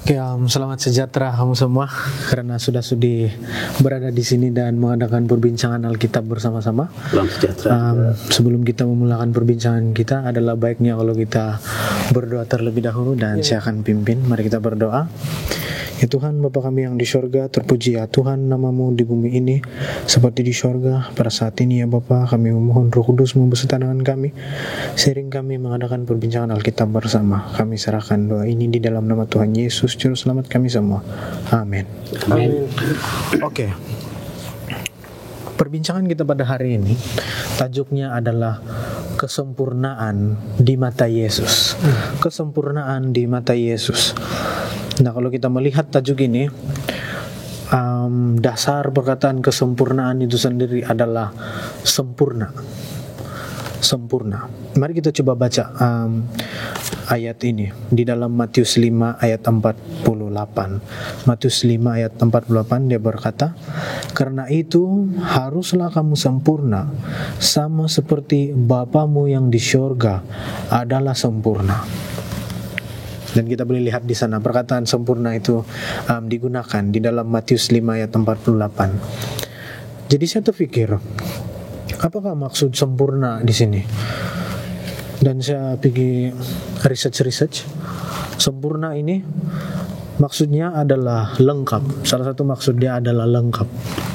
Oke, selamat sejahtera kamu semua karena sudah sudi berada di sini dan mengadakan perbincangan Alkitab bersama-sama. Selamat sejahtera. Sebelum kita memulakan perbincangan kita, adalah baiknya kalau kita berdoa terlebih dahulu dan saya akan pimpin. Mari kita berdoa. Ya Tuhan, Bapa kami yang di sorga, terpuji ya Tuhan namamu di bumi ini seperti di sorga. Pada saat ini ya Bapa, kami memohon Roh Kudus beserta dengan kami, sering kami mengadakan perbincangan Alkitab bersama. Kami serahkan doa ini di dalam nama Tuhan Yesus Juru Selamat kami semua. Amin. Amin. Oke. Perbincangan kita pada hari ini tajuknya adalah kesempurnaan di mata Yesus. Kesempurnaan di mata Yesus. Nah, kalau kita melihat tajuk ini, dasar perkataan kesempurnaan itu sendiri adalah sempurna. Sempurna. Mari kita coba baca ayat ini di dalam Matius 5 ayat 48. Matius 5 ayat 48 dia berkata, "Karena itu haruslah kamu sempurna, sama seperti Bapamu yang di syurga adalah sempurna." Dan kita boleh lihat di sana perkataan sempurna itu digunakan di dalam Matius 5 ayat 48. Jadi saya terpikir, apakah maksud sempurna di sini? Dan saya pergi research. Sempurna ini maksudnya adalah lengkap. Salah satu maksud dia adalah lengkap.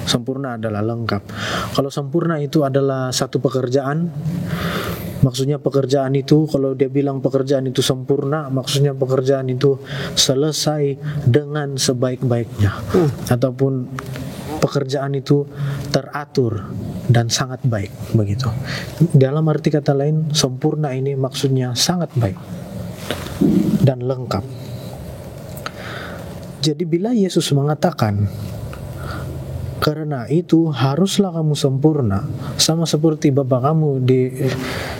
Sempurna adalah lengkap. Kalau sempurna itu adalah satu pekerjaan, maksudnya pekerjaan itu, kalau dia bilang pekerjaan itu sempurna, maksudnya pekerjaan itu selesai dengan sebaik-baiknya, ataupun pekerjaan itu teratur dan sangat baik, begitu. Dalam arti kata lain, sempurna ini maksudnya sangat baik dan lengkap. Jadi bila Yesus mengatakan, "Karena itu haruslah kamu sempurna, sama seperti Bapa kamu di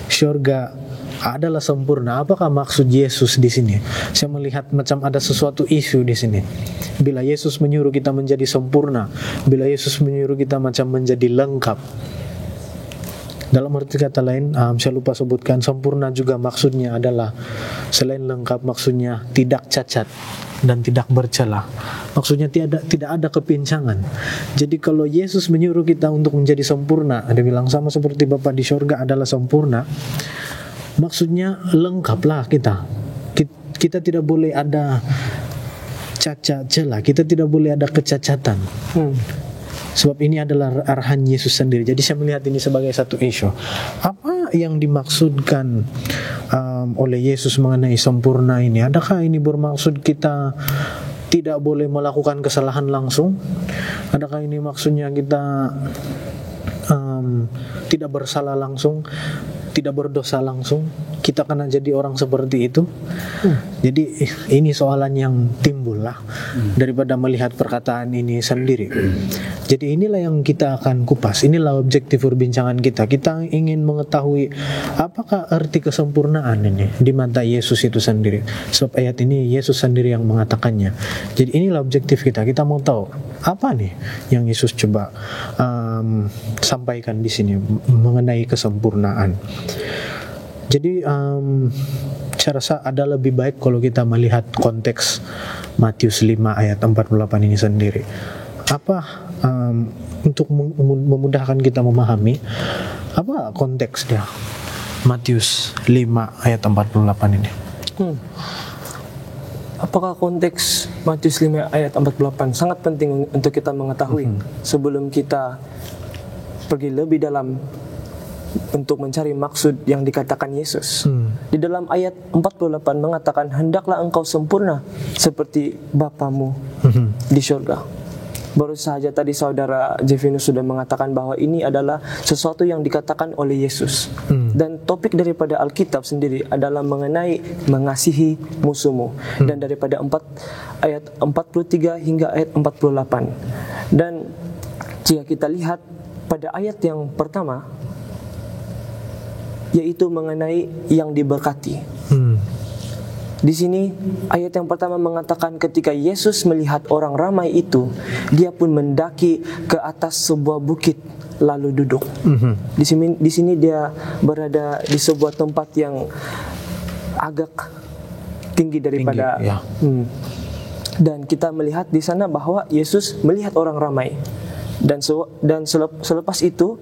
syurga adalah sempurna." Apakah maksud Yesus di sini? Saya melihat macam ada sesuatu isu di sini. Bila Yesus menyuruh kita menjadi sempurna, bila Yesus menyuruh kita macam menjadi lengkap. Dalam arti kata lain, saya lupa sebutkan, sempurna juga maksudnya adalah selain lengkap, maksudnya tidak cacat dan tidak bercela. Maksudnya tidak ada kepincangan. Jadi kalau Yesus menyuruh kita untuk menjadi sempurna, dia bilang sama seperti Bapa di surga adalah sempurna, maksudnya lengkaplah kita. Kita tidak boleh ada cacat celah, kita tidak boleh ada kecacatan. Sebab ini adalah arahan Yesus sendiri. Jadi saya melihat ini sebagai satu isu. Apa yang dimaksudkan oleh Yesus mengenai sempurna ini? Adakah ini bermaksud kita tidak boleh melakukan kesalahan langsung? Adakah ini maksudnya kita tidak bersalah langsung, tidak berdosa langsung? Kita kena jadi orang seperti itu? Jadi ini soalan yang timbul lah daripada melihat perkataan ini sendiri. Jadi inilah yang kita akan kupas. Inilah objektif perbincangan kita. Kita ingin mengetahui apakah arti kesempurnaan ini di mata Yesus itu sendiri. Sebab ayat ini Yesus sendiri yang mengatakannya. Jadi inilah objektif kita. Kita mau tahu apa nih yang Yesus coba sampaikan di sini mengenai kesempurnaan. Jadi saya rasa ada lebih baik kalau kita melihat konteks Matius 5 ayat 48 ini sendiri. Apa untuk memudahkan kita memahami apa konteks dia Matius 5 ayat 48 ini? Apakah konteks Matius 5 ayat 48 sangat penting untuk kita mengetahui sebelum kita pergi lebih dalam untuk mencari maksud yang dikatakan Yesus. Di dalam ayat 48 mengatakan, "Hendaklah engkau sempurna seperti Bapamu di surga." Baru saja tadi saudara Jevinus sudah mengatakan bahwa ini adalah sesuatu yang dikatakan oleh Yesus. Dan topik daripada Alkitab sendiri adalah mengenai mengasihi musuhmu. Dan daripada ayat 43 hingga ayat 48. Dan jika kita lihat pada ayat yang pertama, yaitu mengenai yang diberkati. Di sini ayat yang pertama mengatakan ketika Yesus melihat orang ramai itu, dia pun mendaki ke atas sebuah bukit lalu duduk. Di sini dia berada di sebuah tempat yang agak tinggi daripada dan kita melihat di sana bahwa Yesus melihat orang ramai dan selepas itu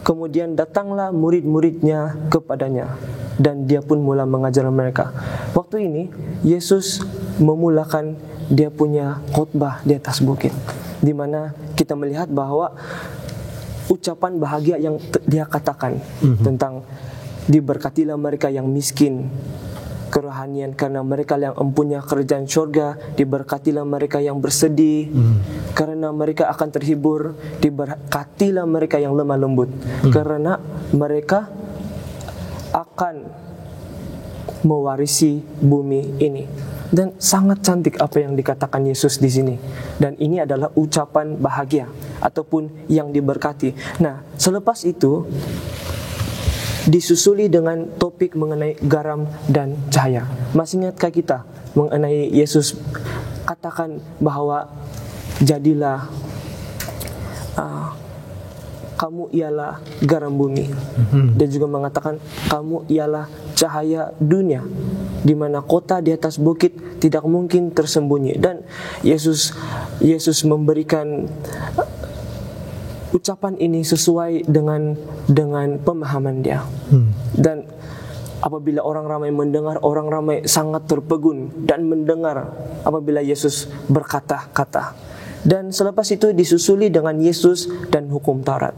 kemudian datanglah murid-muridnya kepadanya dan dia pun mula mengajar mereka. Waktu ini Yesus memulakan dia punya khotbah di atas bukit, di mana kita melihat bahwa ucapan bahagia yang dia katakan tentang diberkatilah mereka yang miskin kerohanian karena mereka yang empunya kerajaan surga, diberkatilah mereka yang bersedih karena mereka akan terhibur, diberkatilah mereka yang lemah lembut karena mereka akan mewarisi bumi ini. Dan sangat cantik apa yang dikatakan Yesus di sini. Dan ini adalah ucapan bahagia ataupun yang diberkati. Nah, selepas itu disusuli dengan topik mengenai garam dan cahaya. Masih ingatkah kita mengenai Yesus katakan bahwa jadilah kamu ialah garam bumi. Dan juga mengatakan kamu ialah cahaya dunia, di mana kota di atas bukit tidak mungkin tersembunyi. Dan Yesus memberikan ucapan ini sesuai dengan pemahaman dia. Dan apabila orang ramai mendengar, orang ramai sangat terpegun dan mendengar apabila Yesus berkata-kata. Dan selepas itu disusuli dengan Yesus dan hukum Taurat.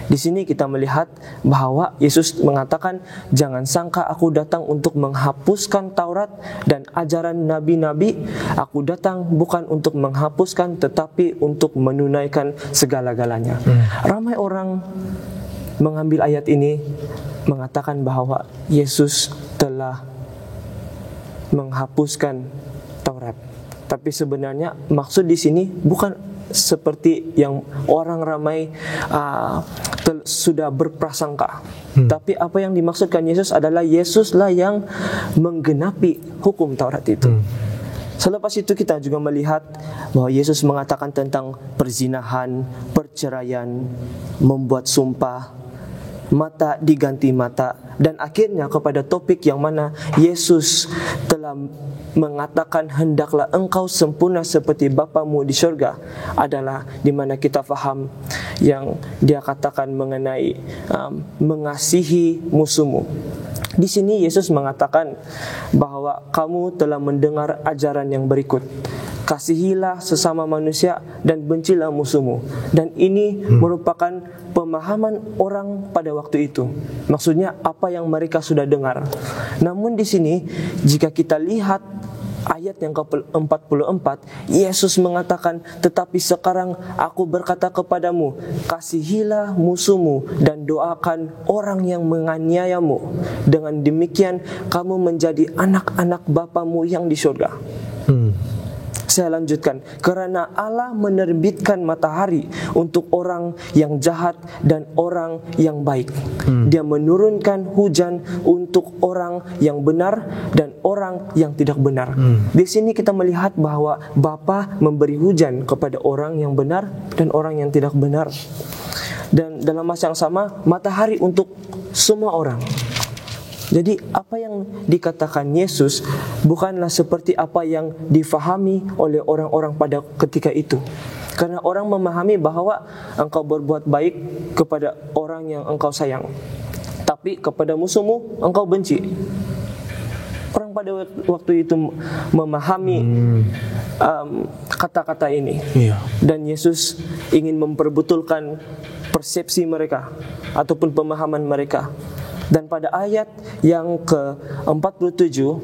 Di sini kita melihat bahwa Yesus mengatakan, jangan sangka aku datang untuk menghapuskan Taurat dan ajaran nabi-nabi. Aku datang bukan untuk menghapuskan tetapi untuk menunaikan segala-galanya. Ramai orang mengambil ayat ini mengatakan bahwa Yesus telah menghapuskan Taurat. Tapi sebenarnya maksud di sini bukan seperti yang orang ramai sudah berprasangka. Tapi apa yang dimaksudkan Yesus adalah Yesuslah yang menggenapi hukum Taurat itu. Selepas itu kita juga melihat bahwa Yesus mengatakan tentang perzinahan, perceraian, membuat sumpah, mata diganti mata, dan akhirnya kepada topik yang mana Yesus telah mengatakan hendaklah engkau sempurna seperti Bapamu di surga, adalah di mana kita faham yang dia katakan mengenai mengasihi musuhmu. Di sini Yesus mengatakan bahwa kamu telah mendengar ajaran yang berikut, kasihilah sesama manusia dan bencilah musuhmu. Dan ini merupakan pemahaman orang pada waktu itu. Maksudnya apa yang mereka sudah dengar. Namun di sini jika kita lihat ayat yang ke-44, Yesus mengatakan, tetapi sekarang aku berkata kepadamu, kasihilah musuhmu dan doakan orang yang menganiayamu. Dengan demikian kamu menjadi anak-anak Bapamu yang di surga. Saya lanjutkan, karena Allah menerbitkan matahari untuk orang yang jahat dan orang yang baik. Dia menurunkan hujan untuk orang yang benar dan orang yang tidak benar. Di sini kita melihat bahwa Bapa memberi hujan kepada orang yang benar dan orang yang tidak benar. Dan dalam masa yang sama, matahari untuk semua orang. Jadi apa yang dikatakan Yesus bukanlah seperti apa yang difahami oleh orang-orang pada ketika itu. Karena orang memahami bahwa engkau berbuat baik kepada orang yang engkau sayang, tapi kepada musuhmu engkau benci. Orang pada waktu itu memahami kata-kata ini. Dan Yesus ingin memperbetulkan persepsi mereka ataupun pemahaman mereka. Dan pada ayat yang ke-47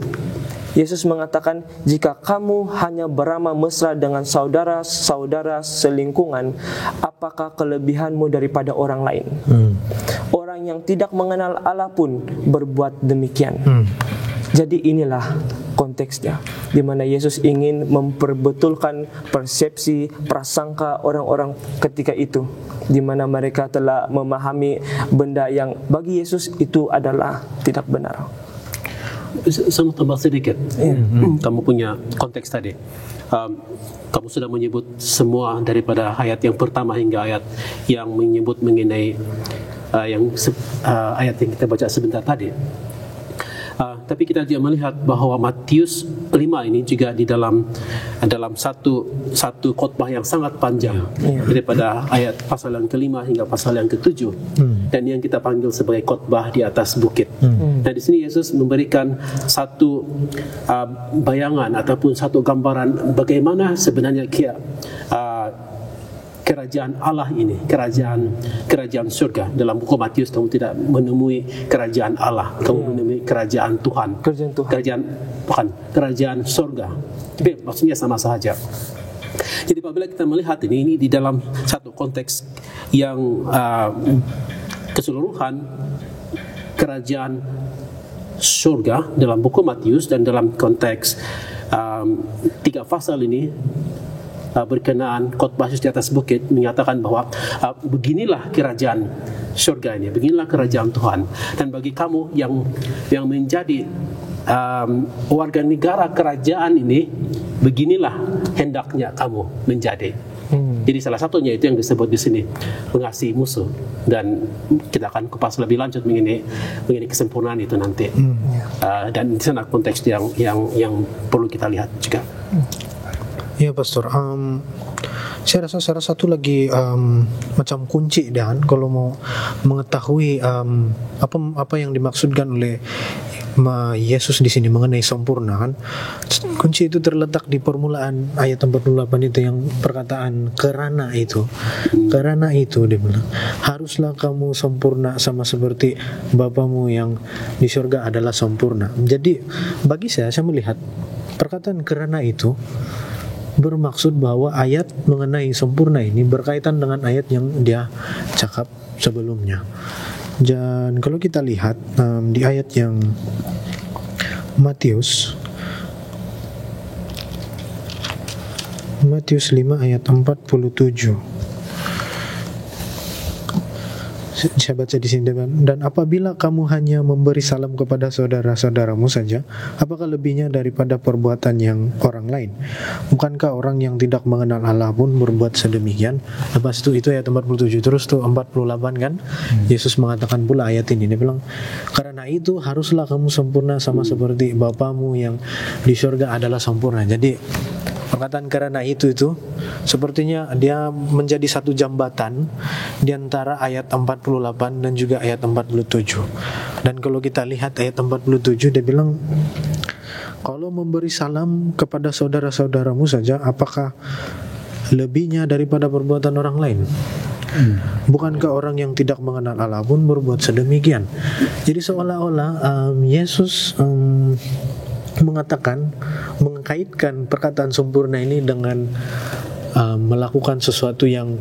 Yesus mengatakan, jika kamu hanya beramah mesra dengan saudara-saudara selingkungan, apakah kelebihanmu daripada orang lain? Orang yang tidak mengenal Allah pun berbuat demikian. Jadi inilah konteksnya, di mana Yesus ingin memperbetulkan persepsi prasangka orang-orang ketika itu, di mana mereka telah memahami benda yang bagi Yesus itu adalah tidak benar. Saya mau tambah sedikit. Kamu punya konteks tadi. Kamu sudah menyebut semua daripada ayat yang pertama hingga ayat yang menyebut mengenai ayat yang kita baca sebentar tadi. Tapi kita juga melihat bahwa Matius 5 ini juga di dalam satu khotbah yang sangat panjang, daripada ayat pasal yang kelima hingga pasal yang ketujuh, dan yang kita panggil sebagai khotbah di atas bukit. Nah, di sini Yesus memberikan satu bayangan ataupun satu gambaran bagaimana sebenarnya kerajaan Allah ini, kerajaan surga. Dalam buku Matius kamu tidak menemui kerajaan Allah, kamu menemui kerajaan Tuhan. Kerajaan surga. Tapi maksudnya sama saja. Jadi apabila kita melihat ini di dalam satu konteks yang keseluruhan kerajaan surga dalam buku Matius, dan dalam konteks 3 pasal ini berkenaan khotbah di atas bukit menyatakan bahwa beginilah kerajaan surga ini, beginilah kerajaan Tuhan. Dan bagi kamu yang menjadi warga negara kerajaan ini, beginilah hendaknya kamu menjadi. Jadi salah satunya itu yang disebut di sini mengasihi musuh, dan kita akan kupas lebih lanjut mengenai kesempurnaan itu nanti. Dan di sana konteks yang perlu kita lihat juga. Ya Pastor, saya rasa salah satu lagi macam kunci dan kalau mau mengetahui apa yang dimaksudkan oleh Yesus di sini mengenai sempurna, kan kunci itu terletak di permulaan ayat 48 itu, yang perkataan karena itu dia bilang haruslah kamu sempurna sama seperti Bapamu yang di surga adalah sempurna. Jadi bagi saya melihat perkataan karena itu bermaksud bahwa ayat mengenai sempurna ini berkaitan dengan ayat yang dia cakap sebelumnya. Dan kalau kita lihat di ayat yang Matius 5 ayat 47, saya baca di sini, dan apabila kamu hanya memberi salam kepada saudara-saudaramu saja, apakah lebihnya daripada perbuatan yang orang lain? Bukankah orang yang tidak mengenal Allah pun berbuat sedemikian? Lepas itu ayat 47, terus tuh 48 kan, Yesus mengatakan pula ayat ini, dia bilang karena itu haruslah kamu sempurna sama seperti Bapamu yang di surga adalah sempurna. Jadi perkataan karena itu sepertinya dia menjadi satu jambatan di antara ayat 48 dan juga ayat 47. Dan kalau kita lihat ayat 47, dia bilang kalau memberi salam kepada saudara-saudaramu saja, apakah lebihnya daripada perbuatan orang lain? Bukankah orang yang tidak mengenal Allah pun berbuat sedemikian? Jadi seolah-olah Yesus mengkaitkan perkataan sempurna ini dengan melakukan sesuatu yang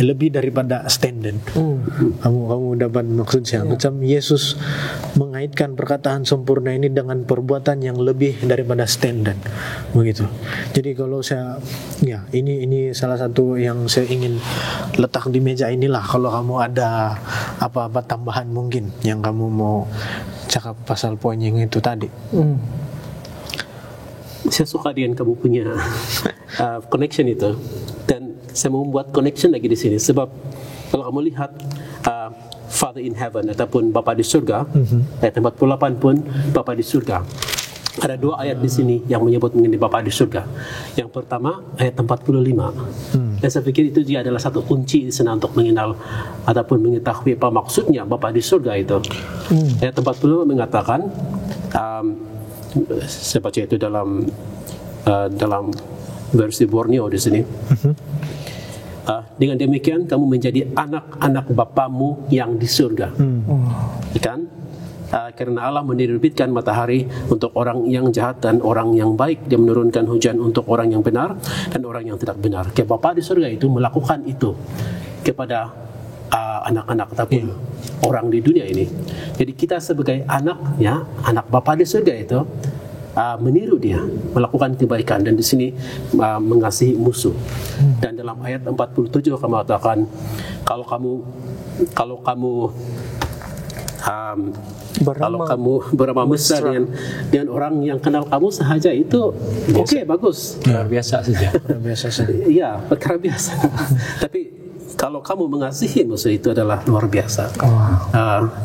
lebih daripada standar. Kamu dapat maksud saya? Macam Yesus mengaitkan perkataan sempurna ini dengan perbuatan yang lebih daripada standar, begitu. Jadi kalau saya, ini salah satu yang saya ingin letak di meja inilah. Kalau kamu ada apa-apa tambahan mungkin yang kamu mau cakap pasal poin yang itu tadi. Saya suka dengan kamu punya connection itu, dan saya mau membuat connection lagi di sini sebab kalau kamu lihat Father in Heaven ataupun Bapa di surga, ayat 48 pun Bapa di surga. Ada 2 ayat di sini yang menyebut mengenai Bapa di surga. Yang pertama ayat 45. Dan saya pikir itu juga adalah satu kunci di sana untuk mengenal ataupun mengetahui apa maksudnya Bapa di surga itu. Ayat 45 mengatakan, saya baca itu dalam versi Borneo di sini. Dengan demikian kamu menjadi anak-anak Bapamu yang di surga. Kan? Karena Allah menerbitkan matahari untuk orang yang jahat dan orang yang baik, Dia menurunkan hujan untuk orang yang benar dan orang yang tidak benar. Bapa di surga itu melakukan itu kepada anak-anak ataupun orang di dunia ini. Jadi kita sebagai anak Bapa di surga itu meniru dia, melakukan kebaikan, dan di sini mengasihi musuh. Dan dalam ayat 47 kamu mengatakan, kalau kamu beramal mesra dengan orang yang kenal kamu sahaja, itu oke, bagus, Luar biasa saja. iya, perkara biasa. Tapi kalau kamu mengasihi musuh, itu adalah luar biasa.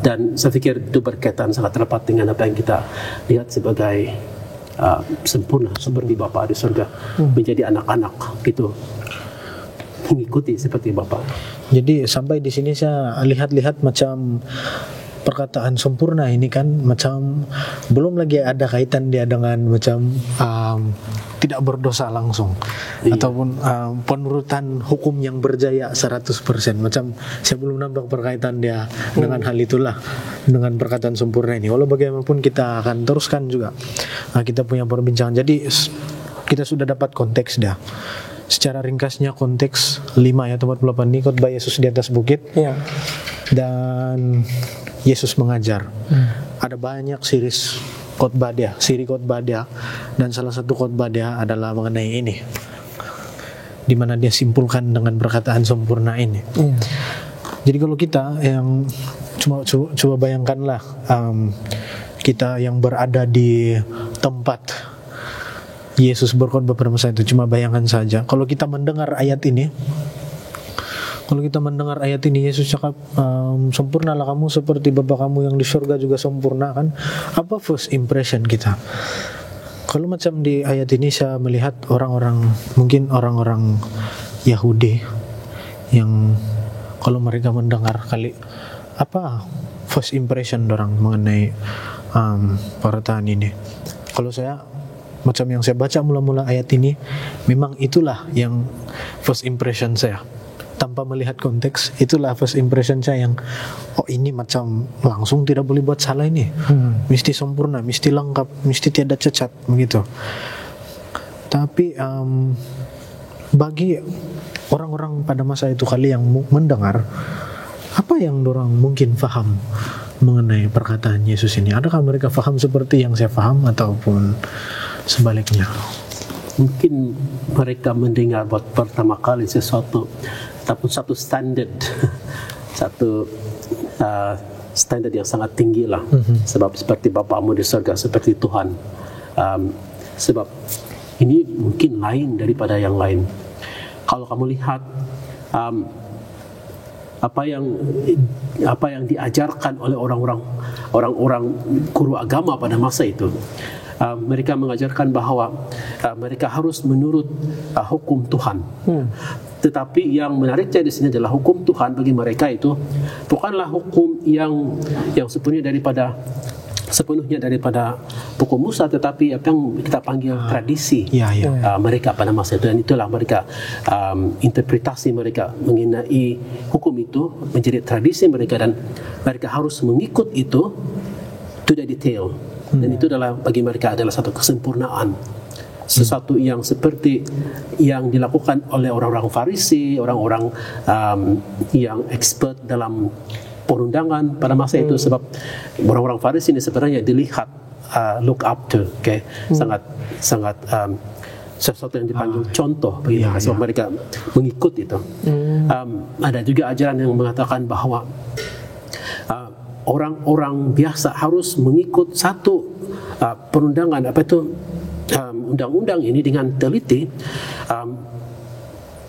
Dan saya pikir itu berkaitan sangat rapat dengan apa yang kita lihat sebagai sempurna seperti Bapa di surga, menjadi anak-anak itu, mengikuti seperti Bapa. Jadi sampai di sini saya lihat-lihat macam perkataan sempurna ini kan macam belum lagi ada kaitan dia dengan macam tidak berdosa langsung, ataupun penurutan hukum yang berjaya 100%. Macam saya belum nampak perkaitan dia dengan hal itulah, dengan perkataan sempurna ini. Walau bagaimanapun kita akan teruskan juga kita punya perbincangan. Jadi kita sudah dapat konteks dia. Secara ringkasnya konteks 5 ayat 48 ini khotbah Yesus di atas bukit, dan Yesus mengajar. Ada banyak siri khotbah dia, dan salah satu khotbah dia adalah mengenai ini, di mana dia simpulkan dengan perkataan sempurna ini. Jadi kalau kita yang coba bayangkanlah, kita yang berada di tempat Yesus berkhotbah pada masa itu, cuma bayangkan saja kalau kita mendengar ayat ini. Kalau kita mendengar ayat ini, Yesus cakap, sempurnalah kamu seperti Bapa kamu yang di surga juga sempurna, kan? Apa first impression kita? Kalau macam di ayat ini saya melihat mungkin orang-orang Yahudi yang kalau mereka mendengar apa first impression orang mengenai perkataan ini. Kalau saya, macam yang saya baca mula-mula ayat ini, memang itulah yang first impression saya. Tanpa melihat konteks, itulah first impression saya yang, ini macam langsung tidak boleh buat salah ini. Mesti sempurna, mesti lengkap, mesti tiada cacat, begitu. Tapi bagi orang-orang pada masa itu kali yang mendengar, apa yang orang mungkin faham mengenai perkataan Yesus ini? Adakah mereka faham seperti yang saya faham ataupun sebaliknya? Mungkin mereka mendengar buat pertama kali sesuatu, ataupun satu standar standar yang sangat tinggi lah. Sebab seperti Bapamu di surga, seperti Tuhan. Sebab ini mungkin lain daripada yang lain. Kalau kamu lihat apa yang diajarkan oleh orang-orang guru agama pada masa itu, mereka mengajarkan bahwa mereka harus menurut hukum Tuhan. Tetapi yang menariknya di sini adalah hukum Tuhan bagi mereka itu bukanlah hukum yang sepenuhnya daripada hukum Musa, tetapi apa yang kita panggil tradisi mereka pada masa itu. Dan itulah mereka interpretasi mereka mengenai hukum itu menjadi tradisi mereka, dan mereka harus mengikut itu to the detail. Dan itu adalah bagi mereka adalah satu kesempurnaan, sesuatu yang seperti yang dilakukan oleh orang-orang Farisi, orang-orang yang expert dalam perundangan pada masa itu. Sebab orang-orang Farisi ini sebenarnya dilihat look up to, sangat sesuatu yang dipanggil contoh bagi mereka, sebab mereka mengikut itu. Ada juga ajaran yang mengatakan bahwa orang-orang biasa harus mengikut satu perundangan, undang-undang ini dengan teliti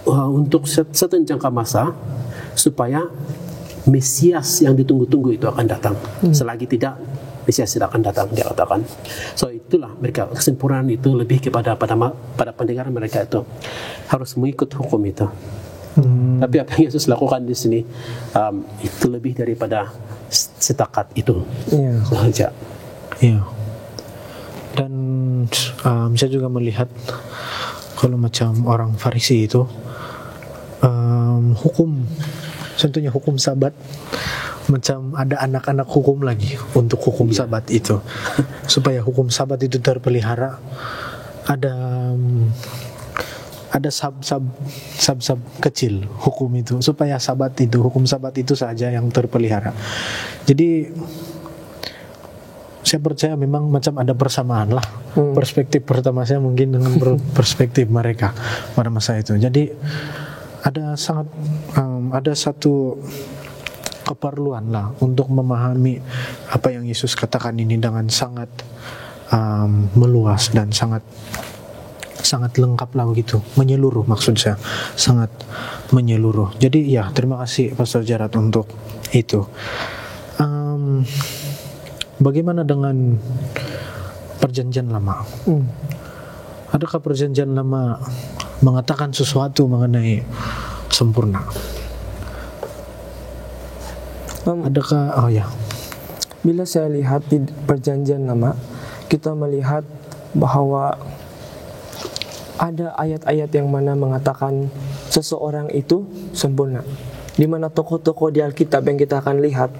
untuk setentu jangka masa, supaya Mesias yang ditunggu-tunggu itu akan datang. Selagi tidak, Mesias tidak akan datang, dia katakan. So itulah mereka, kesempurnaan itu lebih kepada pada pendengaran mereka itu harus mengikut hukum itu. Tapi apa yang Yesus lakukan di sini itu lebih daripada setakat itu saja. Dan saya juga melihat kalau macam orang Farisi itu hukum, tentunya hukum Sabat, macam ada anak-anak hukum lagi untuk hukum Sabat itu. Supaya hukum Sabat itu terpelihara, ada sab kecil hukum itu, supaya hukum Sabat itu saja yang terpelihara. Jadi saya percaya memang macam ada persamaan lah. Perspektif pertama saya mungkin dengan perspektif mereka pada masa itu. Jadi ada satu keperluan lah untuk memahami apa yang Yesus katakan ini dengan sangat meluas dan sangat lengkap lah begitu, menyeluruh maksud saya, sangat menyeluruh. Jadi ya, terima kasih Pastor Jarad untuk itu. Bagaimana dengan perjanjian lama? Adakah perjanjian lama mengatakan sesuatu mengenai sempurna? Adakah, Bila saya lihat di perjanjian lama, kita melihat bahwa ada ayat-ayat yang mana mengatakan seseorang itu sempurna. Di mana tokoh-tokoh di Alkitab yang kita akan lihat,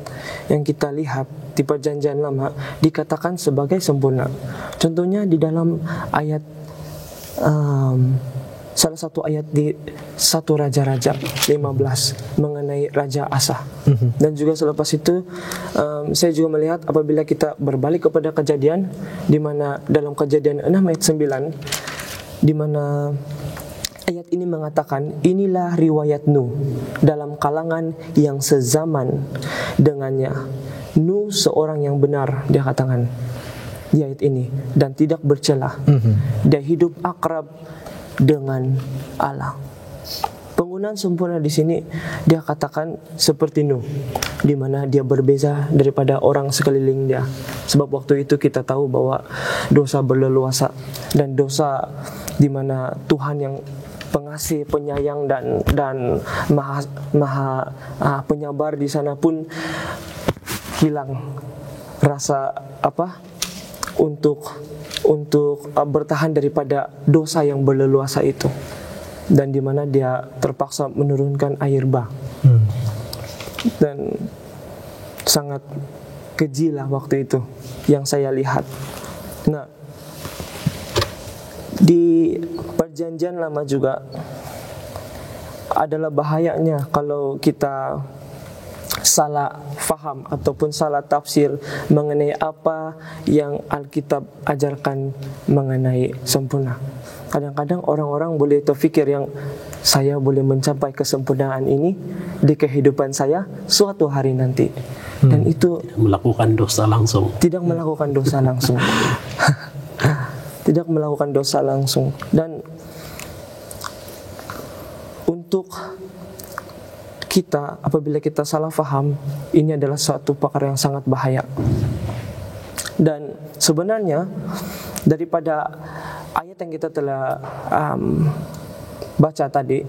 yang kita lihat di perjanjian lama dikatakan sebagai sempurna. Contohnya di dalam ayat salah satu ayat di 1 Raja-Raja 15 mengenai Raja Asa. Dan juga selepas itu saya juga melihat apabila kita berbalik kepada Kejadian, di mana dalam Kejadian 6 ayat 9, di mana ayat ini mengatakan, inilah riwayat Nuh dalam kalangan yang sezaman dengannya. Nuh seorang yang benar, dia katakan di ayat ini, dan tidak bercelah. Dia hidup akrab dengan Allah. Penggunaan sempurna di sini dia katakan seperti Nuh, di mana dia berbeza daripada orang sekeliling dia. Sebab waktu itu kita tahu bahwa dosa berleluasa, dan dosa di mana Tuhan yang pengasih, penyayang dan maha penyabar di sana pun hilang rasa untuk bertahan daripada dosa yang berleluasa itu, dan di mana dia terpaksa menurunkan air bah, dan sangat keji lah waktu itu yang saya lihat. Nah, di perjanjian lama juga adalah bahayanya kalau kita salah faham ataupun salah tafsir mengenai apa yang Alkitab ajarkan mengenai sempurna. Kadang-kadang orang-orang boleh terfikir yang saya boleh mencapai kesempurnaan ini di kehidupan saya suatu hari nanti. Dan itu Tidak melakukan dosa langsung. tidak melakukan dosa langsung. Tidak melakukan dosa langsung. Dan untuk kita, apabila kita salah faham, ini adalah suatu perkara yang sangat bahaya. Dan sebenarnya daripada ayat yang kita telah baca tadi,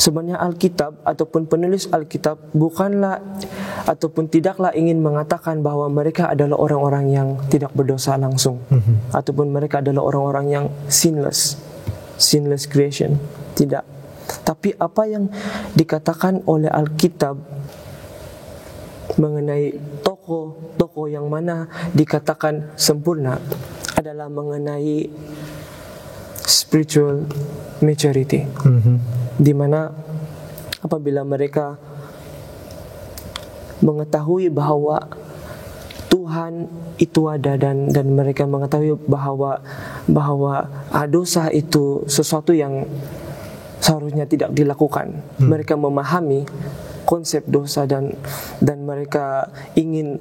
sebenarnya Alkitab ataupun penulis Alkitab bukanlah ataupun tidaklah ingin mengatakan bahwa mereka adalah orang-orang yang tidak berdosa langsung, ataupun mereka adalah orang-orang yang sinless creation. Tidak. Tapi apa yang dikatakan oleh Alkitab mengenai tokoh-tokoh yang mana dikatakan sempurna adalah mengenai spiritual maturity, di mana apabila mereka mengetahui bahwa Tuhan itu ada, dan mereka mengetahui bahwa dosa itu sesuatu yang seharusnya tidak dilakukan. Mereka memahami konsep dosa dan mereka ingin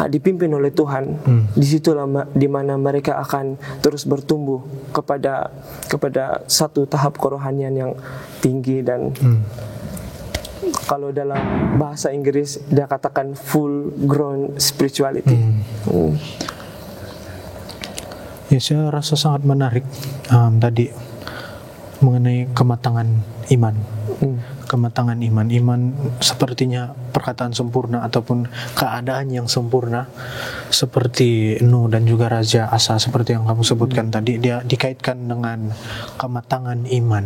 dipimpin oleh Tuhan. Disitulah di mana mereka akan terus bertumbuh kepada satu tahap kerohanian yang tinggi, dan kalau dalam bahasa Inggris dia katakan full grown spirituality. Ya, saya rasa sangat menarik tadi mengenai kematangan iman. Kematangan iman sepertinya perkataan sempurna ataupun keadaan yang sempurna seperti Nuh dan juga Raja Asa seperti yang kamu sebutkan tadi, dia dikaitkan dengan kematangan iman.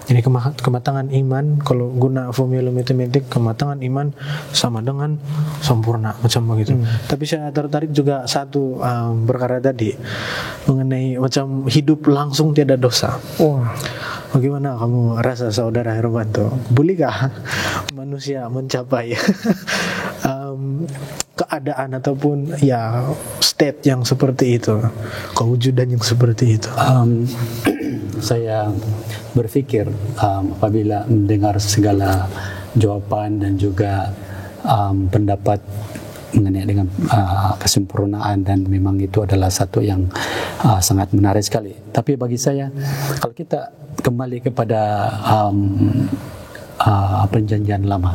Jadi kematangan iman, kalau guna formula matematik, kematangan iman sama dengan sempurna, macam begitu. Tapi saya tertarik juga satu perkara tadi mengenai macam hidup langsung tiada dosa. Bagaimana kamu rasa, saudara Hermanto? Bolehkah manusia mencapai keadaan ataupun ya state yang seperti itu, kewujudan yang seperti itu? Saya berpikir apabila mendengar segala jawaban dan juga pendapat mengenai dengan kesempurnaan, dan memang itu adalah satu yang sangat menarik sekali. Tapi bagi saya, kalau kita kembali kepada perjanjian lama,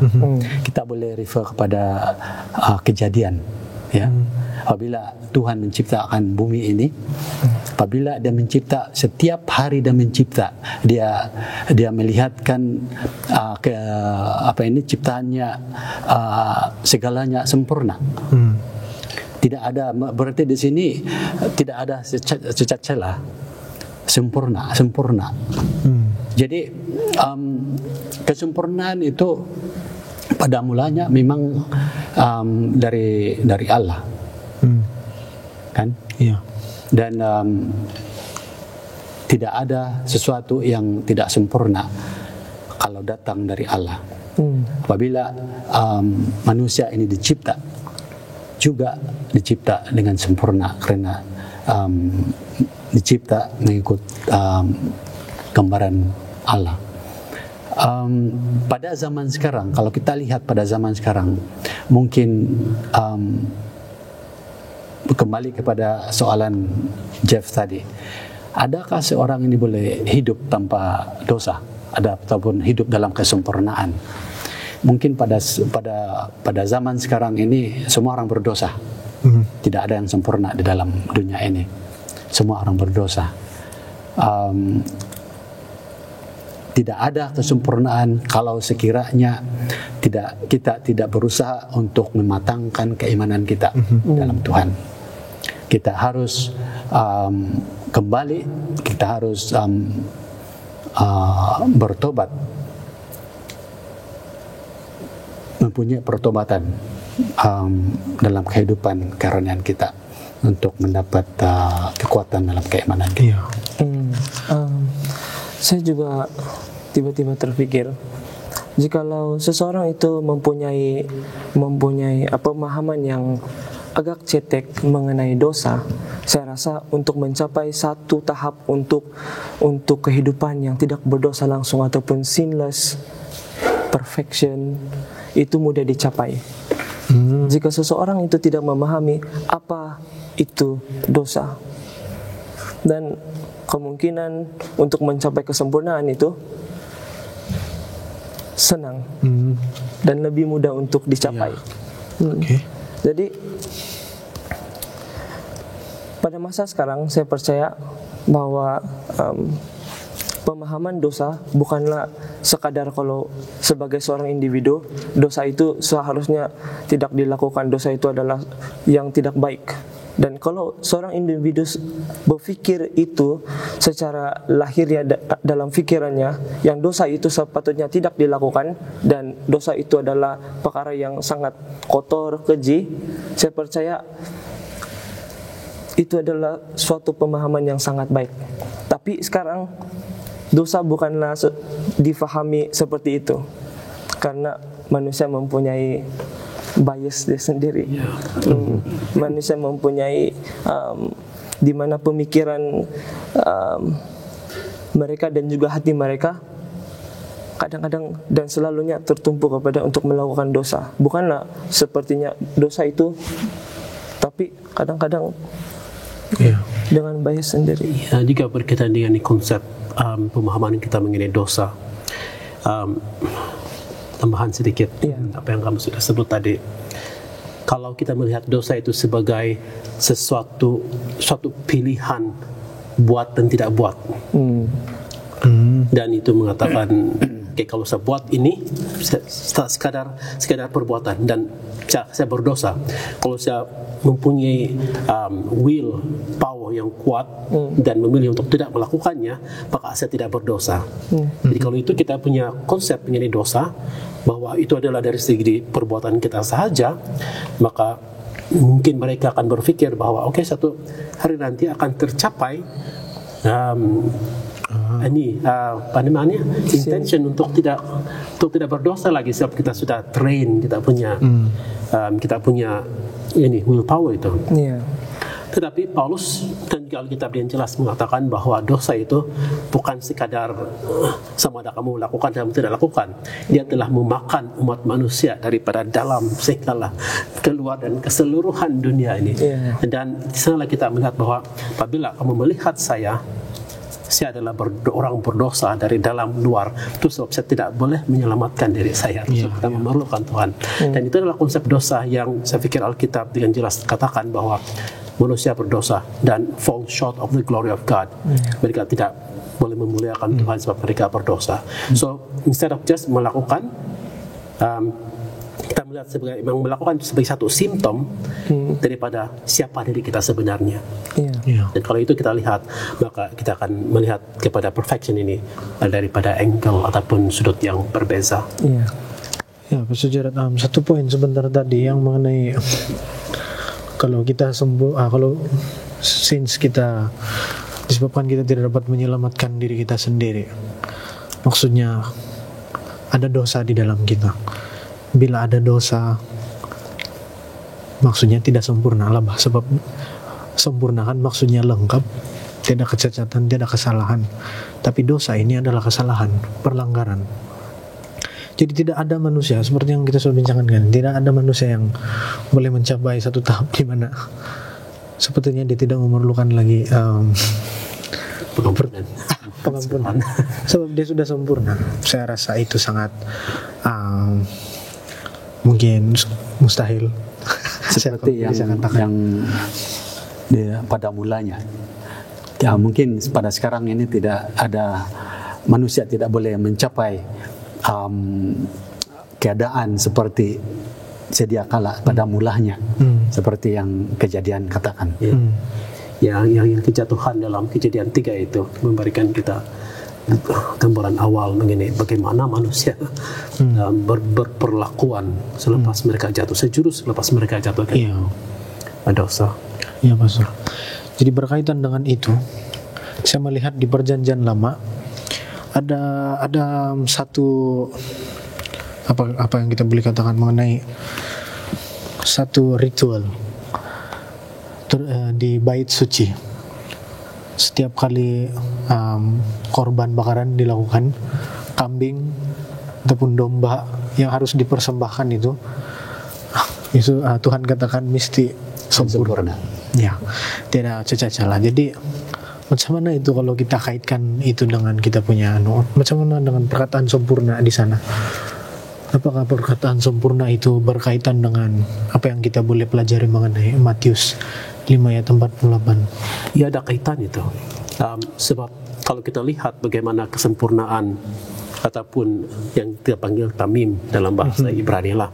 kita boleh refer kepada kejadian, ya. Apabila Tuhan menciptakan bumi ini, apabila dia mencipta, setiap hari dia mencipta, dia melihatkan ciptaannya, segalanya sempurna. Tidak ada, berarti di sini tidak ada cacat celah, sempurna. Jadi kesempurnaan itu pada mulanya memang dari Allah, kan? Iya. Dan tidak ada sesuatu yang tidak sempurna kalau datang dari Allah. Apabila manusia ini dicipta dengan sempurna, karena dicipta mengikut gambaran Allah. Pada zaman sekarang, kalau kita lihat pada zaman sekarang, mungkin kembali kepada soalan Jeff tadi, adakah seorang ini boleh hidup tanpa dosa, ataupun hidup dalam kesempurnaan? Mungkin pada zaman sekarang ini semua orang berdosa. Tidak ada yang sempurna di dalam dunia ini. Semua orang berdosa. Tidak ada kesempurnaan kalau sekiranya kita tidak berusaha untuk mematangkan keimanan kita dalam Tuhan. Kita harus kembali, kita harus bertobat, mempunyai pertobatan dalam kehidupan karunia kita untuk mendapat kekuatan dalam keimanan kita. Saya juga tiba-tiba terpikir, jikalau seseorang itu mempunyai pemahaman yang agak cetek mengenai dosa, saya rasa untuk mencapai satu tahap untuk kehidupan yang tidak berdosa langsung ataupun sinless perfection itu mudah dicapai. Jika seseorang itu tidak memahami apa itu dosa, dan kemungkinan untuk mencapai kesempurnaan itu senang dan lebih mudah untuk dicapai. Jadi pada masa sekarang saya percaya bahwa pemahaman dosa bukanlah sekadar kalau sebagai seorang individu dosa itu seharusnya tidak dilakukan, dosa itu adalah yang tidak baik. Dan kalau seorang individu berpikir itu secara lahirnya dalam pikirannya, yang dosa itu sepatutnya tidak dilakukan dan dosa itu adalah perkara yang sangat kotor, keji, saya percaya itu adalah suatu pemahaman yang sangat baik. Tapi sekarang dosa bukanlah difahami seperti itu, karena manusia mempunyai bias dia sendiri. Manusia mempunyai di mana pemikiran mereka dan juga hati mereka kadang-kadang dan selalunya tertumpu kepada untuk melakukan dosa. Bukanlah sepertinya dosa itu, tapi kadang-kadang dengan bias sendiri. Jika berkaitan dengan konsep pemahaman kita mengenai dosa, tambahan sedikit apa yang kamu sudah sebut tadi. Kalau kita melihat dosa itu sebagai suatu pilihan buat dan tidak buat, dan itu mengatakan kalau saya buat ini sekadar perbuatan dan saya berdosa. Kalau saya mempunyai will power yang kuat dan memilih untuk tidak melakukannya, maka saya tidak berdosa. Jadi kalau itu kita punya konsep mengenai dosa, bahwa itu adalah dari segi perbuatan kita sahaja, maka mungkin mereka akan berpikir bahwa satu hari nanti akan tercapai apa namanya, intention untuk tidak berdosa lagi, sebab kita sudah train, kita punya ini willpower itu. Iya. Tetapi Paulus dan juga Alkitab yang jelas mengatakan bahwa dosa itu bukan sekadar sama ada kamu lakukan dan tidak lakukan. Dia telah memakan umat manusia daripada dalam sehinggalah keluar dan keseluruhan dunia ini. Dan di sana kita melihat bahwa apabila kamu melihat saya adalah orang berdosa dari dalam luar, itu sebab saya tidak boleh menyelamatkan diri saya. Kita memerlukan Tuhan. Dan itu adalah konsep dosa yang saya pikir Alkitab dengan jelas katakan bahwa manusia berdosa dan fall short of the glory of God. Mereka tidak boleh memuliakan Tuhan sebab mereka berdosa. So instead of just melakukan, kita melihat memang melakukan sebagai satu simptom daripada siapa diri kita sebenarnya. Dan kalau itu kita lihat, maka kita akan melihat kepada perfection ini daripada angle ataupun sudut yang berbeza. Ya, Pak Sujarat, satu poin sebentar tadi yang mengenai kalau kita kalau since kita disebabkan kita tidak dapat menyelamatkan diri kita sendiri, maksudnya ada dosa di dalam kita. Bila ada dosa, maksudnya tidak sempurna lah, sebab sempurna kan maksudnya lengkap, tidak kecacatan, tidak kesalahan. Tapi dosa ini adalah kesalahan, perlanggaran. Jadi tidak ada manusia, seperti yang kita sudah bincangkan kan, tidak ada manusia yang boleh mencapai satu tahap di mana sepertinya dia tidak memerlukan lagi pengampunan, sebab dia sudah sempurna. Saya rasa itu sangat mungkin mustahil. Seperti yang pada mulanya, ya mungkin pada sekarang ini tidak ada manusia tidak boleh mencapai keadaan seperti sedia kala pada mulanya, seperti yang Kejadian katakan. Yang kejatuhan dalam Kejadian 3 itu memberikan kita gambaran awal mengenai bagaimana manusia berperlakuan selepas mereka jatuh, sejurus selepas mereka jatuh ke dosa. Iya, Pastor. Jadi berkaitan dengan itu, saya melihat di Perjanjian Lama ada satu apa yang kita boleh katakan mengenai satu ritual di bait suci. Setiap kali korban bakaran dilakukan, kambing ataupun domba yang harus dipersembahkan itu Tuhan katakan mesti sempurna. Ya, tidak cacat celah. Jadi macam mana itu kalau kita kaitkan itu dengan kita punya macam mana dengan perkataan sempurna di sana? Apakah perkataan sempurna itu berkaitan dengan apa yang kita boleh pelajari mengenai Matius 5 ayat 48? Ya, ada kaitan itu. Sebab kalau kita lihat bagaimana kesempurnaan ataupun yang kita panggil tamim dalam bahasa Ibrani lah,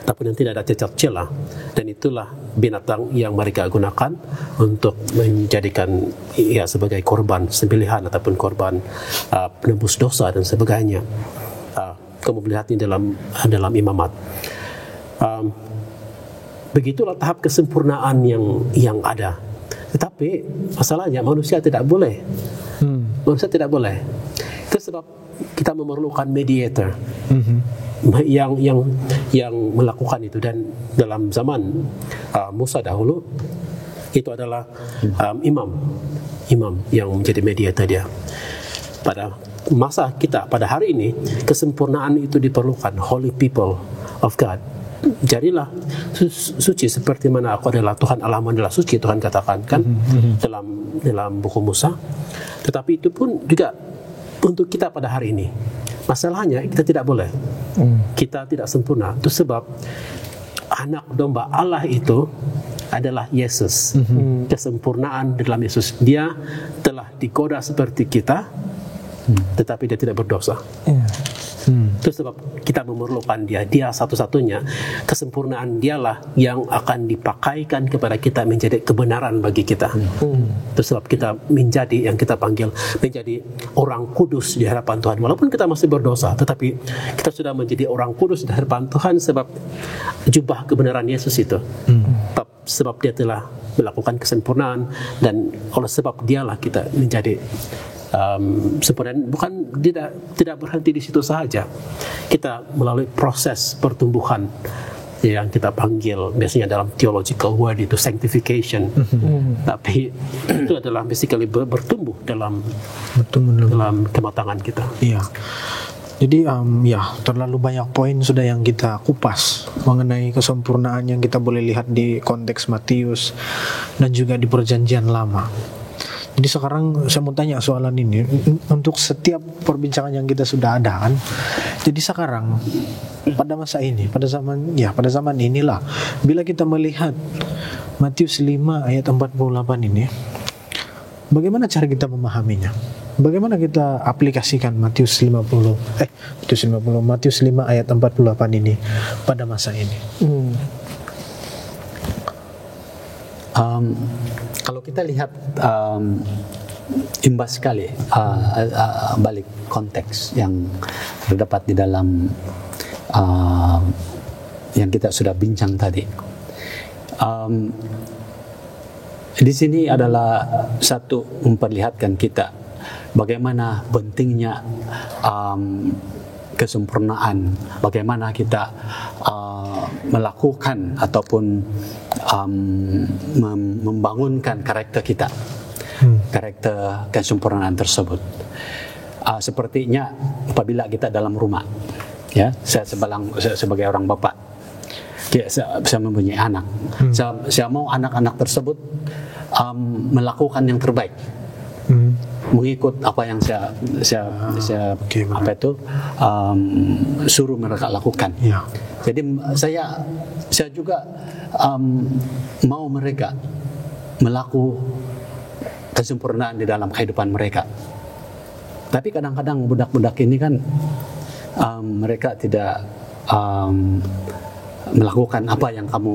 ataupun yang tidak ada cacat celah, dan itulah binatang yang mereka gunakan untuk menjadikan sebagai korban sembelihan ataupun korban penebus dosa dan sebagainya. Kamu melihat ini dalam imamat. Begitulah tahap kesempurnaan yang ada. Tetapi masalahnya manusia tidak boleh. Manusia tidak boleh. Itu sebab kita memerlukan mediator yang melakukan itu. Dan dalam zaman Musa dahulu itu adalah imam yang menjadi mediator dia. Pada masa kita pada hari ini, kesempurnaan itu diperlukan. Holy people of God, jadilah suci seperti mana aku adalah Tuhan Allahmu adalah suci, Tuhan katakan kan dalam buku Musa. Tetapi itu pun juga untuk kita pada hari ini. Masalahnya kita tidak boleh, kita tidak sempurna. Itu sebab anak domba Allah itu adalah Yesus. Kesempurnaan dalam Yesus. Dia telah digoda seperti kita, tetapi dia tidak berdosa. Itu sebab kita memerlukan dia satu-satunya. Kesempurnaan dialah yang akan dipakaikan kepada kita menjadi kebenaran bagi kita. Itu sebab kita menjadi yang kita panggil menjadi orang kudus di hadapan Tuhan. Walaupun kita masih berdosa, tetapi kita sudah menjadi orang kudus di hadapan Tuhan sebab jubah kebenaran Yesus itu. Sebab dia telah melakukan kesempurnaan, dan oleh sebab dialah kita menjadi sempurna. Bukan tidak berhenti di situ saja. Kita melalui proses pertumbuhan yang kita panggil biasanya dalam theological word itu sanctification. Tapi itu adalah basically bertumbuh dalam kematangan kita. Iya. Jadi ya terlalu banyak poin sudah yang kita kupas mengenai kesempurnaan yang kita boleh lihat di konteks Matius dan juga di Perjanjian Lama. Jadi sekarang saya mau tanya soalan ini untuk setiap perbincangan yang kita sudah ada kan. Jadi sekarang pada masa ini, pada zaman inilah bila kita melihat Matius 5 ayat 48 ini, bagaimana cara kita memahaminya? Bagaimana kita aplikasikan Matius 5 ayat 48 ini pada masa ini? Kalau kita lihat imbas sekali balik konteks yang terdapat di dalam yang kita sudah bincang tadi. Di sini adalah satu memperlihatkan kita bagaimana pentingnya kesempurnaan, bagaimana kita melakukan ataupun membangunkan karakter kita, karakter kesempurnaan tersebut. Sepertinya apabila kita dalam rumah, ya, saya sebagai orang bapak, saya mempunyai anak, saya mau anak-anak tersebut melakukan yang terbaik, mengikut apa yang saya suruh mereka lakukan. Ya. Jadi saya juga mau mereka melakukan kesempurnaan di dalam kehidupan mereka. Tapi kadang-kadang budak-budak ini kan mereka tidak melakukan apa yang kamu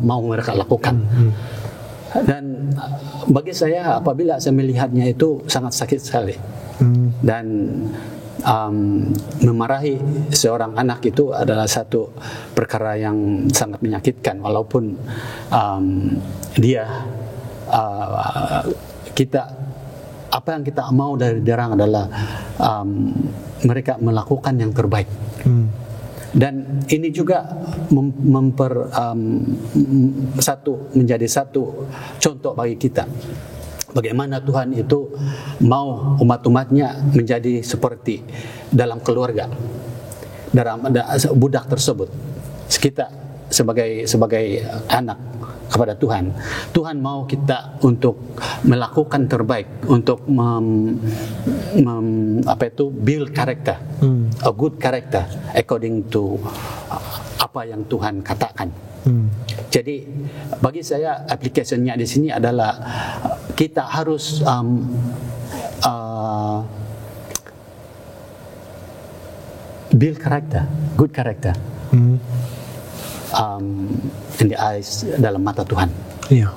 mau mereka lakukan. Dan bagi saya apabila saya melihatnya itu sangat sakit sekali. Dan memarahi seorang anak itu adalah satu perkara yang sangat menyakitkan, walaupun kita apa yang kita mau dari orang adalah mereka melakukan yang terbaik. Dan ini juga menjadi satu contoh bagi kita bagaimana Tuhan itu mau umat-umatnya menjadi seperti dalam keluarga, dalam budak tersebut. Kita sebagai anak kepada Tuhan mau kita untuk melakukan terbaik, untuk build character, a good character according to apa yang Tuhan katakan. Jadi bagi saya aplikasinya di sini adalah kita harus build character, good character. In the eyes, dalam mata Tuhan. Iya.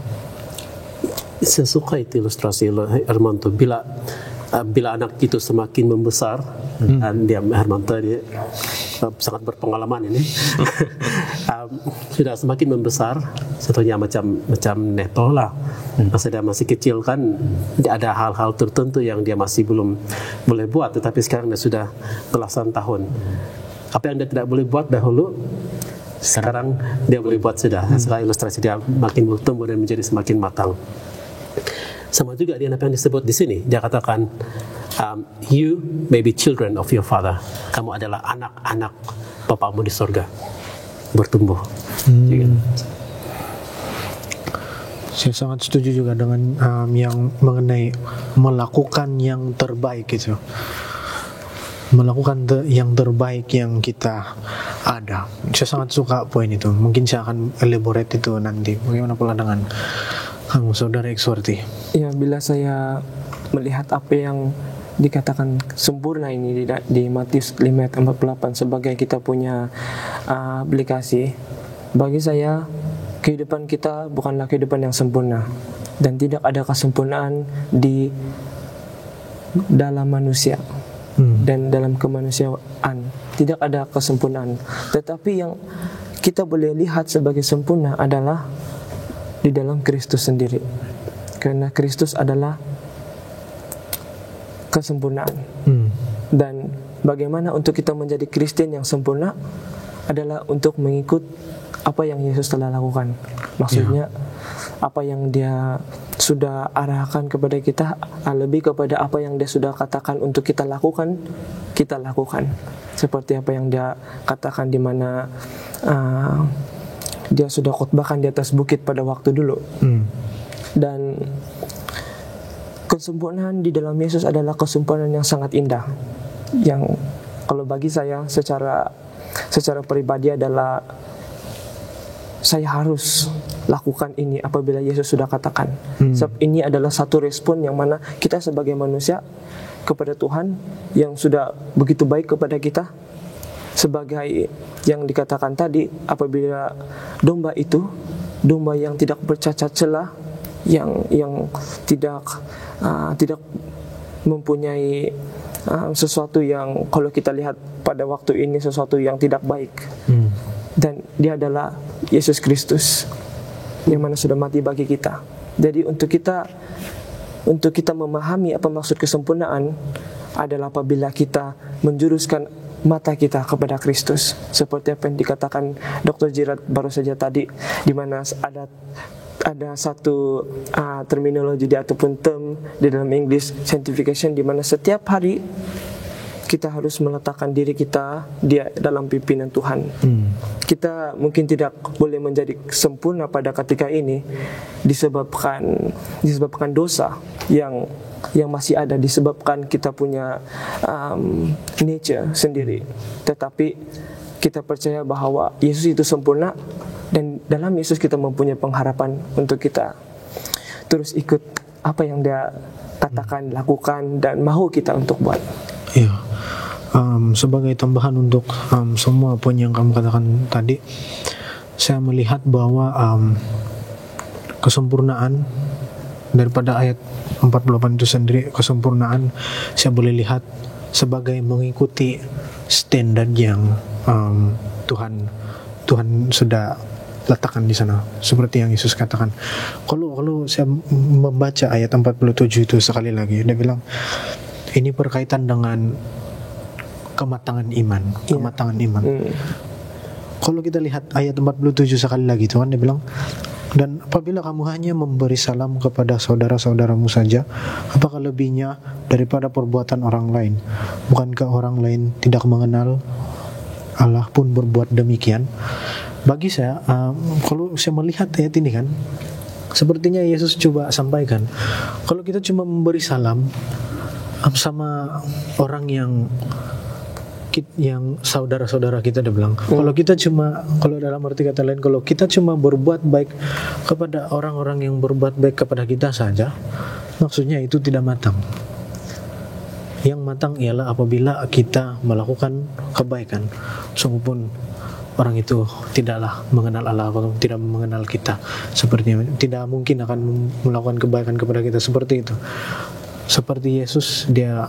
Saya suka itu ilustrasi Hermanto. Bila anak itu semakin membesar, dan Hermanto dia sangat berpengalaman ini, sudah semakin membesar, contohnya macam Neto lah. Masa dia masih kecil kan, ada hal-hal tertentu yang dia masih belum boleh buat, tetapi sekarang dia sudah belasan tahun. Apa yang dia tidak boleh buat dahulu, sekarang dia boleh buat sudah. Setelah ilustrasi dia makin bertumbuh dan menjadi semakin matang. Sama juga dengan apa yang disebut di sini. Dia katakan, you may be children of your father. Kamu adalah anak-anak Bapamu di surga. Bertumbuh. Saya sangat setuju juga dengan yang mengenai melakukan yang terbaik gitu. Melakukan yang terbaik yang kita ada. Saya sangat suka poin itu. Mungkin saya akan elaborate itu nanti. Bagaimana pula dengan kamu, saudara Ekswarti? Ya, bila saya melihat apa yang dikatakan sempurna ini di Matius 5 ayat 48 sebagai kita punya aplikasi, bagi saya kehidupan kita bukanlah kehidupan yang sempurna, dan tidak ada kesempurnaan di dalam manusia. Dan dalam kemanusiaan tidak ada kesempurnaan, tetapi yang kita boleh lihat sebagai sempurna adalah di dalam Kristus sendiri. Karena Kristus adalah kesempurnaan. Dan bagaimana untuk kita menjadi Kristen yang sempurna adalah untuk mengikut apa yang Yesus telah lakukan. Maksudnya apa yang Dia sudah arahkan kepada kita, lebih kepada apa yang Dia sudah katakan untuk kita lakukan, kita lakukan. Seperti apa yang Dia katakan di mana Dia sudah khotbahkan di atas bukit pada waktu dulu. Dan kesempurnaan di dalam Yesus adalah kesempurnaan yang sangat indah, yang kalau bagi saya secara pribadi adalah saya harus lakukan ini apabila Yesus sudah katakan. Sebab ini adalah satu respon yang mana kita sebagai manusia kepada Tuhan yang sudah begitu baik kepada kita, sebagai yang dikatakan tadi, apabila domba itu domba yang tidak bercacat celah, yang tidak mempunyai sesuatu yang kalau kita lihat pada waktu ini sesuatu yang tidak baik. Dan Dia adalah Yesus Kristus yang mana sudah mati bagi kita. Jadi untuk kita memahami apa maksud kesempurnaan adalah apabila kita menjuruskan mata kita kepada Kristus, seperti apa yang dikatakan Dr. Gerard baru saja tadi, di mana ada satu terminologi ataupun term di dalam English, sanctification, di mana setiap hari kita harus meletakkan diri kita di dalam pimpinan Tuhan. Kita mungkin tidak boleh menjadi sempurna pada ketika ini disebabkan dosa yang masih ada, disebabkan kita punya nature sendiri. Tetapi kita percaya bahwa Yesus itu sempurna, dan dalam Yesus kita mempunyai pengharapan untuk kita terus ikut apa yang Dia katakan, lakukan, dan mahu kita untuk buat. Iya. Sebagai tambahan untuk semua poin yang kamu katakan tadi, saya melihat bahwa kesempurnaan daripada ayat 48 itu sendiri, kesempurnaan saya boleh lihat sebagai mengikuti standar yang Tuhan sudah letakkan di sana, seperti yang Yesus katakan. Kalau saya membaca ayat 47 itu sekali lagi, Dia bilang ini berkaitan dengan kematangan iman. Kalau kita lihat ayat 47 sekali lagi, Tuhan Dia bilang, dan apabila kamu hanya memberi salam kepada saudara-saudaramu saja, apakah lebihnya daripada perbuatan orang lain? Bukankah orang lain tidak mengenal Allah pun berbuat demikian? Bagi saya, kalau saya melihat ayat ini kan, sepertinya Yesus coba sampaikan, kalau kita cuma memberi salam sama orang yang saudara-saudara kita, Dia bilang, kalau dalam arti kata lain, kalau kita cuma berbuat baik kepada orang-orang yang berbuat baik kepada kita saja, maksudnya itu tidak matang. Yang matang ialah apabila kita melakukan kebaikan, sungguhpun orang itu tidaklah mengenal Allah atau tidak mengenal kita, sepertinya tidak mungkin akan melakukan kebaikan kepada kita seperti itu. Seperti Yesus, Dia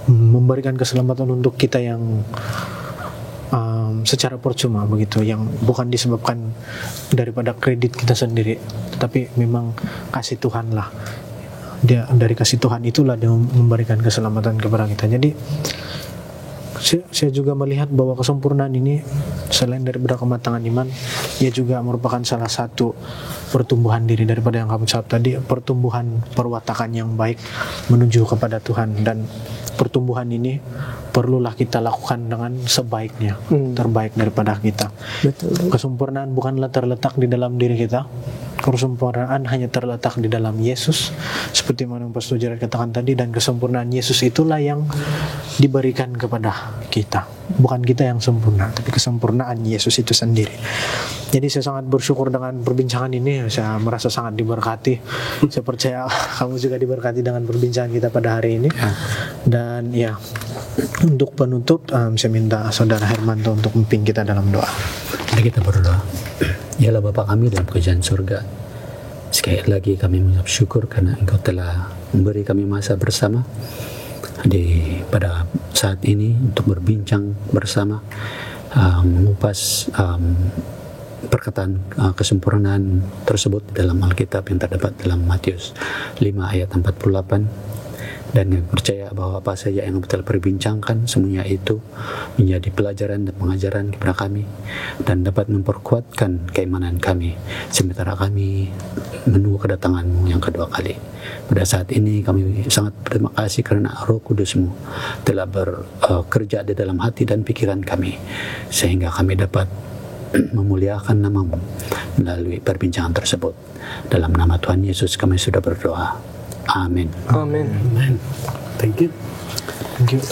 memberikan keselamatan untuk kita yang secara percuma begitu, yang bukan disebabkan daripada kredit kita sendiri, tetapi memang kasih Tuhan lah. Dia dari kasih Tuhan itulah Dia memberikan keselamatan kepada kita. Jadi saya juga melihat bahwa kesempurnaan ini selain daripada kematangan iman, ia juga merupakan salah satu pertumbuhan diri daripada yang kamu jawab tadi, pertumbuhan perwatakan yang baik menuju kepada Tuhan. Dan pertumbuhan ini perlulah kita lakukan dengan sebaiknya, terbaik daripada kita. Betul. Kesempurnaan bukanlah terletak di dalam diri kita. Kesempurnaan hanya terletak di dalam Yesus, seperti mana Pastor Gerard katakan tadi, dan kesempurnaan Yesus itulah yang diberikan kepada kita. Bukan kita yang sempurna, tapi kesempurnaan Yesus itu sendiri. Jadi saya sangat bersyukur dengan perbincangan ini. Saya merasa sangat diberkati. Saya percaya kamu juga diberkati dengan perbincangan kita pada hari ini. Dan ya, untuk penutup, saya minta Saudara Hermanto untuk memimpin kita dalam doa. Mari kita berdoa. Yalah Bapa kami dalam kerajaan surga, sekali lagi kami mengucap syukur karena Engkau telah memberi kami masa bersama pada saat ini untuk berbincang bersama, mengupas perkataan kesempurnaan tersebut dalam Alkitab yang terdapat dalam Matius 5 ayat 48. Dan kami percaya bahwa apa saja yang kita perbincangkan semuanya itu menjadi pelajaran dan pengajaran kepada kami dan dapat memperkuatkan keimanan kami sementara kami menunggu kedatangan-Mu yang kedua kali. Pada saat ini kami sangat berterima kasih karena Roh Kudus-Mu telah bekerja di dalam hati dan pikiran kami sehingga kami dapat memuliakan nama-Mu melalui perbincangan tersebut. Dalam nama Tuhan Yesus kami sudah berdoa. Amin. Amin. Amen. Thank you. Thank you.